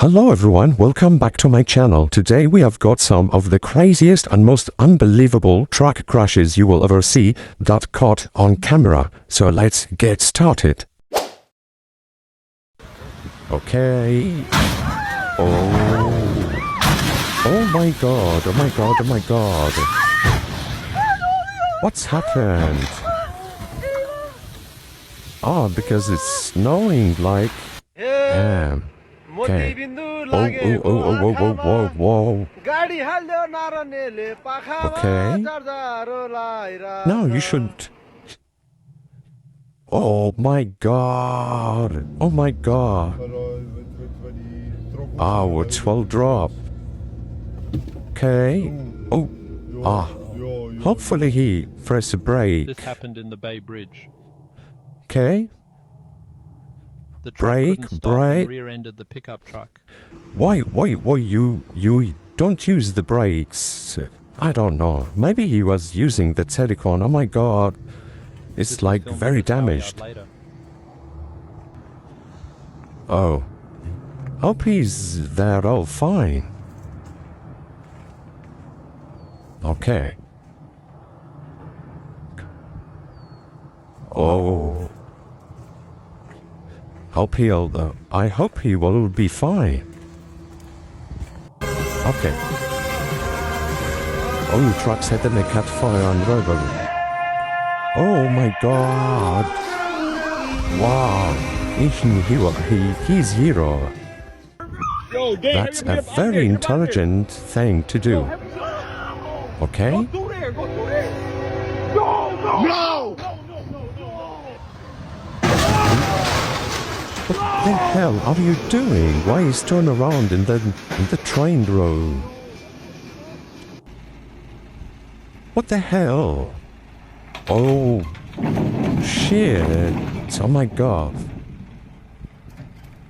Hello everyone, welcome back to my channel. Today we have got some of the craziest and most unbelievable truck crashes you will ever see that caught on camera. So let's get started. Okay. Oh my god, oh my god, oh my god. What's happened? Oh, because it's snowing like... Okay. Whoa. Okay. Now you should... Oh my god. Oh my god. Oh, it will drop. Okay. Oh. Hopefully he pressed a brake. This happened in the Bay Bridge. Okay. The truck couldn't stop and rear-ended the pickup truck. Why you don't use the brakes? I don't know. Maybe he was using the telecon. Oh my god. It's like very damaged. Oh. Hope he's there all fine. Okay. Oh. I hope he will be fine. Okay. Oh, trucks hitting a cat fire on road. Oh my god. Wow. He's hero. That's a very intelligent thing to do. Okay? No! What the hell are you doing? Why is turn around in the train road? What the hell? Oh shit! Oh my god!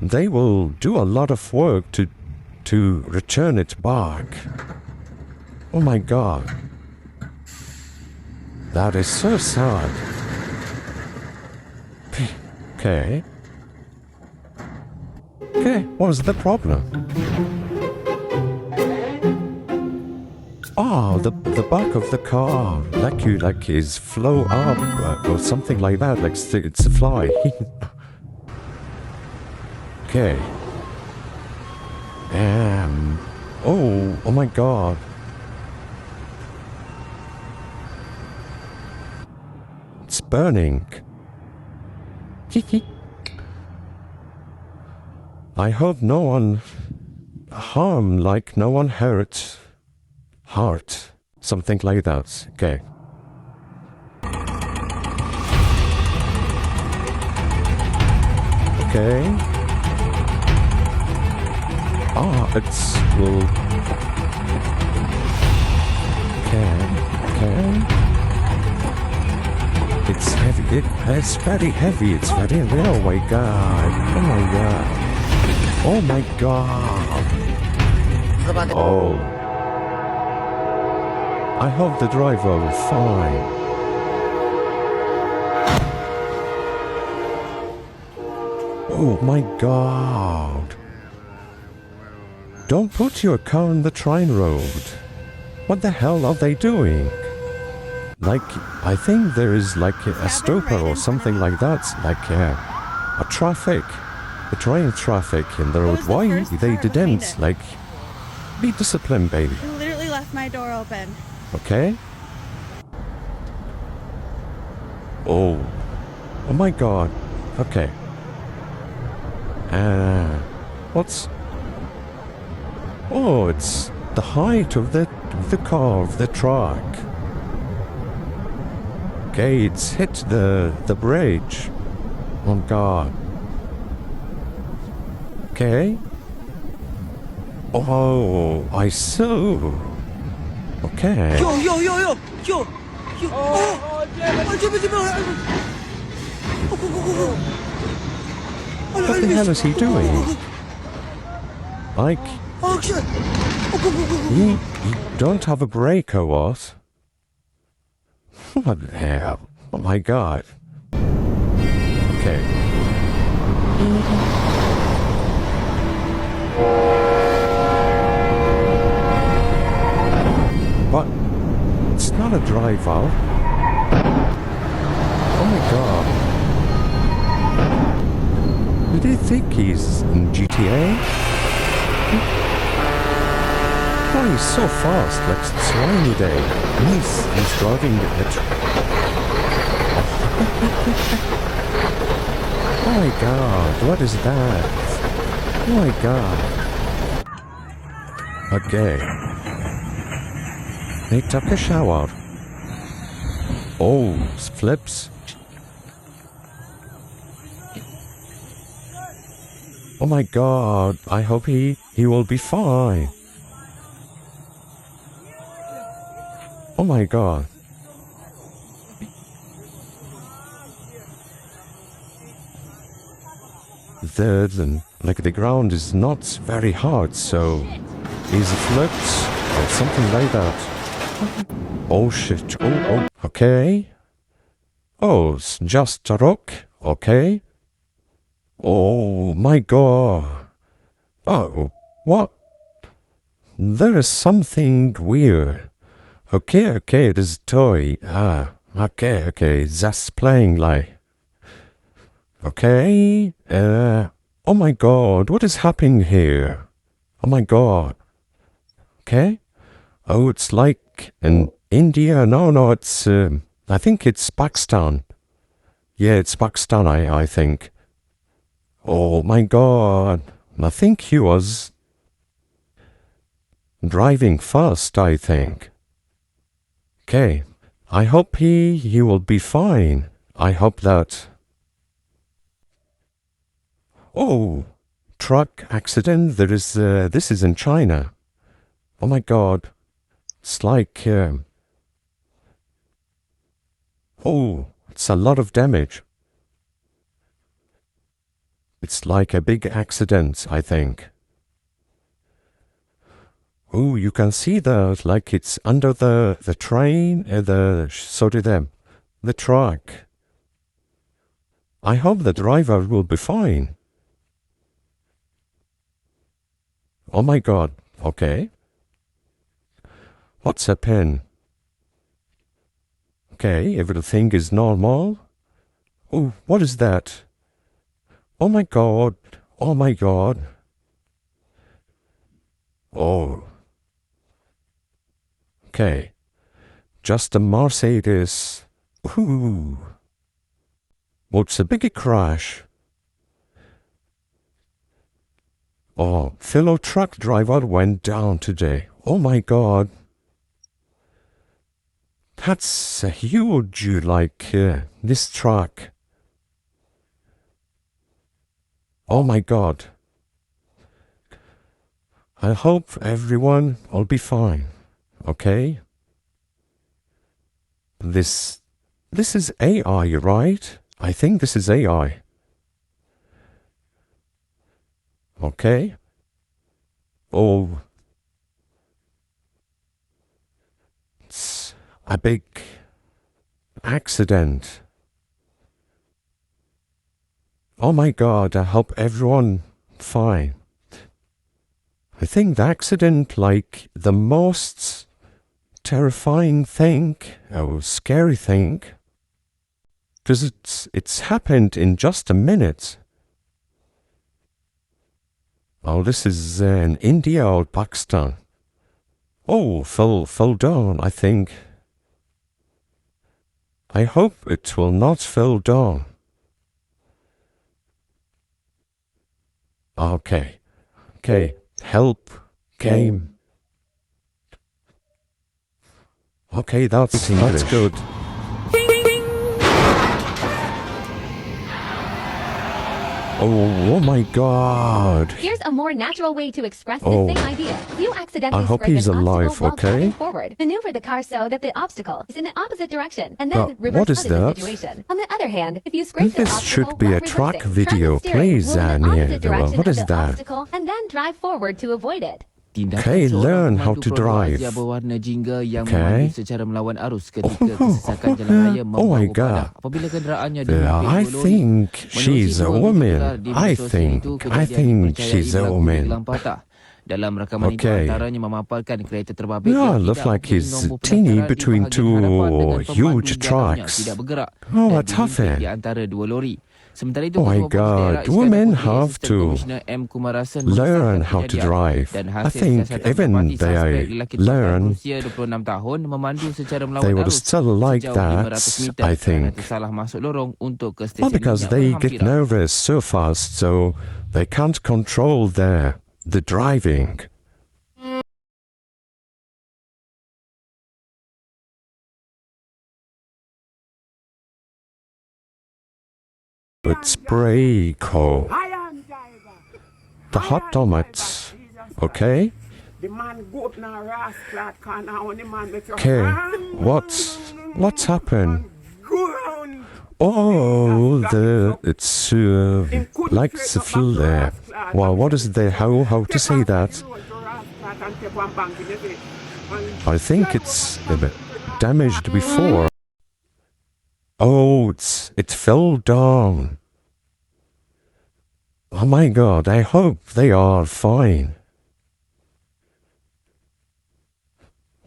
They will do a lot of work to return it back. Oh my god! That is so sad. Okay. Okay, what was the problem? Oh, the back of the car, like is flow up or something like that, like it's a fly. Okay. Oh my god. It's burning. I hope no one harmed, like no one hurt. Heart. Something like that. Okay. Okay. It's... well... Okay. It's heavy. It's very heavy. It's very... oh my god. Oh my god. Oh my god. Oh. I hope the driver is fine. Oh my god. Don't put your car on the train road. What the hell are they doing? Like, I think there is like a stopper or something like that. Like a traffic. The train traffic in the road. Why they didn't, like, be disciplined, baby. I literally left my door open. Okay. Oh my god. Okay. What's... oh, it's the height of the car, of the truck. Okay, it's hit the bridge. Oh god. Okay. Oh, I saw. Okay. Yo! What the hell is he doing? Like... oh shit! He don't have a brake or what? What the hell? Oh my god. Okay. not a driver. Oh my god. Did he think he's in GTA? Oh, he's so fast, like it's rainy day. And he's driving it. Oh my god, what is that? Oh my god. Okay. They took a shower. Oh, flips. Oh my god, I hope he will be fine. Oh my god. The ground is not very hard, so easy flips or something like that. Oh shit, oh, okay. Oh, it's just a rock, okay. Oh my god. Oh, what? There is something weird. Okay, it is a toy. Okay, that's playing like. Okay, oh my god, what is happening here? Oh my god. Okay. Oh, it's like in India. No, it's, I think it's Pakistan. Yeah, it's Pakistan, I think. Oh my god. I think he was driving fast, I think. Okay. I hope he will be fine. I hope that. Oh, truck accident. This is in China. Oh my god. It's like, oh, it's a lot of damage. It's like a big accident, I think. Oh, you can see that, like it's under the train, the truck. I hope the driver will be fine. Oh my god, okay. What's a pen? Okay, everything is normal. Oh, what is that? Oh my god, oh my god. Oh. Okay. Just a Mercedes. Ooh. What's a biggie crash? Oh, fellow truck driver went down today. Oh my god. That's a huge, this truck. Oh my god. I hope everyone will be fine. Okay? This is AI, right? I think this is AI. Okay? Oh. It's a big accident. Oh my god, I hope everyone fine. I think the accident, like the most terrifying thing, or scary thing, because it's happened in just a minute. Oh, this is in India or Pakistan. Oh, fell down, I think. I hope it will not fall down. Okay. Help came. Okay, that's good. Oh my god. Here's a more natural way to express the same idea. You accidentally I hope scrape he's an alive, obstacle while okay? driving forward. Maneuver the car so that the obstacle is in the opposite direction, and then reverse what is out of the that? situation. On the other hand, if you scrape the This obstacle should be while a truck reversing, video, turn the steering please, wheel in the Anya. opposite direction What of is the that? obstacle, and then drive forward to avoid it. Okay, learn how to drive. Okay. Oh my god. I think she's a woman. I think she's a woman. Dalam rakaman itu Okay. antaranya memaparkan kereta terbabit Yeah, yang looks tidak like mempunyai he's nombor teeny pendaftaran di between bahagian hadapan dengan two pemandu huge di dalamnya trucks. tidak bergerak Oh, dan what tough dihimpit eh? di antara dua lori. Sementara itu, Oh my Ketua Polis Daerah God, Iskandar women Puteri, have Asisten to Komisioner M. Kumarasan learn mengesahkan how to kejadian drive. dan I hasil think siasatan even mendapati they suspek lelaki tempatan learn, berusia 26 tahun memandu secara they melawan would arus still like sejauh that, 500 meter I kerana think. tersalah masuk lorong untuk ke Well, stesen because minyak they get berhampiran. nervous so fast, so they can't control the driving. It's Breako. The hot donuts. Okay? The man go up now, rascal, corner, on the man make you Okay. run. What's happened? Go round. Oh, it's like the fuel there. Well, what is there? How to say that? I think it's a bit damaged before. Oh, it fell down. Oh my God, I hope they are fine.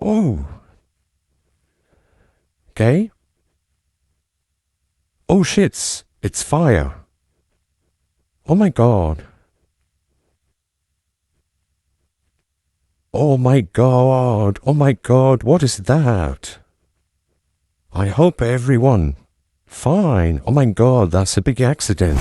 Oh. Okay. Oh shit, it's fire. Oh my God. Oh my God. Oh my God, what is that? I hope everyone fine. Oh my God, that's a big accident.